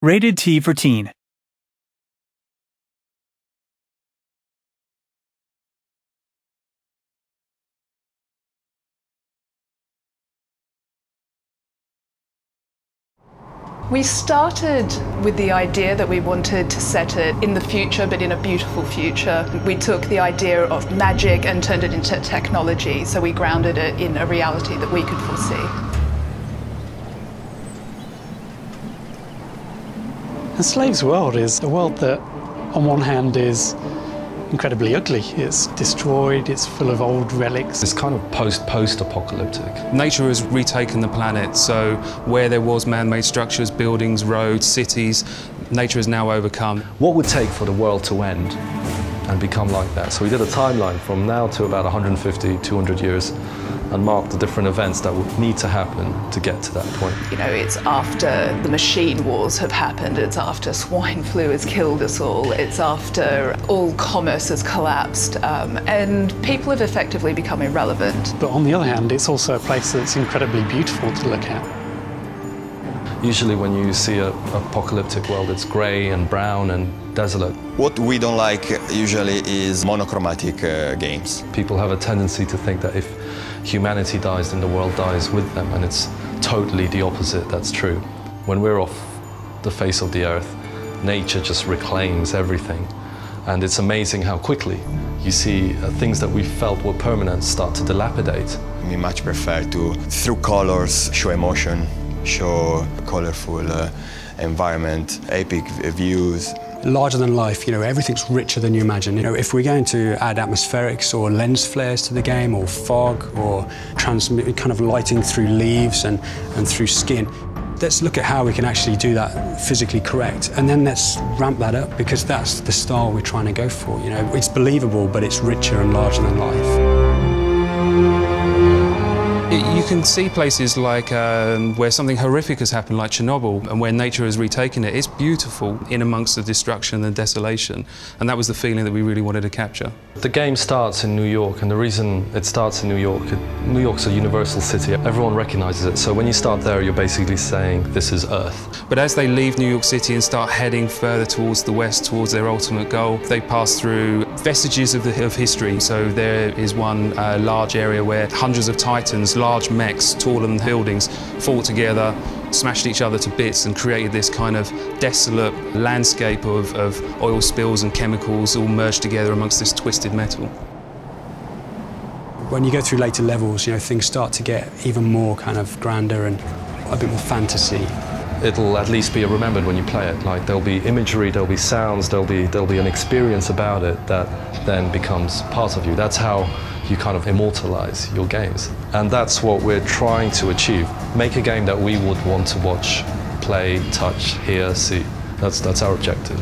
Rated T for Teen. We started with the idea that we wanted to set it in the future, but in a beautiful future. We took the idea of magic and turned it into technology, so we grounded it in a reality that we could foresee. Enslaved's world is a world that, on one hand, is incredibly ugly. It's destroyed, it's full of old relics. It's kind of post-apocalyptic. Nature has retaken the planet, so where there was man-made structures, buildings, roads, cities, nature has now overcome. What would it take for the world to end and become like that? So we did a timeline from now to about 150, 200 years and marked the different events that would need to happen to get to that point. You know, it's after the machine wars have happened, it's after swine flu has killed us all, it's after all commerce has collapsed, and people have effectively become irrelevant. But on the other hand, it's also a place that's incredibly beautiful to look at. Usually when you see an apocalyptic world, it's grey and brown and desolate. What we don't like usually is monochromatic games. People have a tendency to think that if humanity dies, then the world dies with them, and it's totally the opposite that's true. When we're off the face of the earth, nature just reclaims everything. And it's amazing how quickly you see things that we felt were permanent start to dilapidate. We much prefer to, through colors, show emotion, show colorful environment, epic views. Larger than life, you know, everything's richer than you imagine. You know, if we're going to add atmospherics or lens flares to the game, or fog, or transmit kind of lighting through leaves and through skin, let's look at how we can actually do that physically correct, and then let's ramp that up, because that's the style we're trying to go for. You know, it's believable, but it's richer and larger than life. You can see places like where something horrific has happened, like Chernobyl, and where nature has retaken it. It's beautiful in amongst the destruction and desolation, and that was the feeling that we really wanted to capture. The game starts in New York, and the reason it starts in New York's a universal city. Everyone recognizes it, so when you start there, you're basically saying, this is Earth. But as they leave New York City and start heading further towards the west, towards their ultimate goal, they pass through vestiges of history. So there is one large area where hundreds of titans, large mechs, taller than buildings, fought together, smashed each other to bits, and created this kind of desolate landscape of oil spills and chemicals all merged together amongst this twisted metal. When you go through later levels, you know, things start to get even more kind of grander and a bit more fantasy. It'll at least be remembered when you play it. Like, there'll be imagery, there'll be sounds, there'll be an experience about it that then becomes part of you. That's how you kind of immortalize your games. And that's what we're trying to achieve. Make a game that we would want to watch, play, touch, hear, see. That's our objective.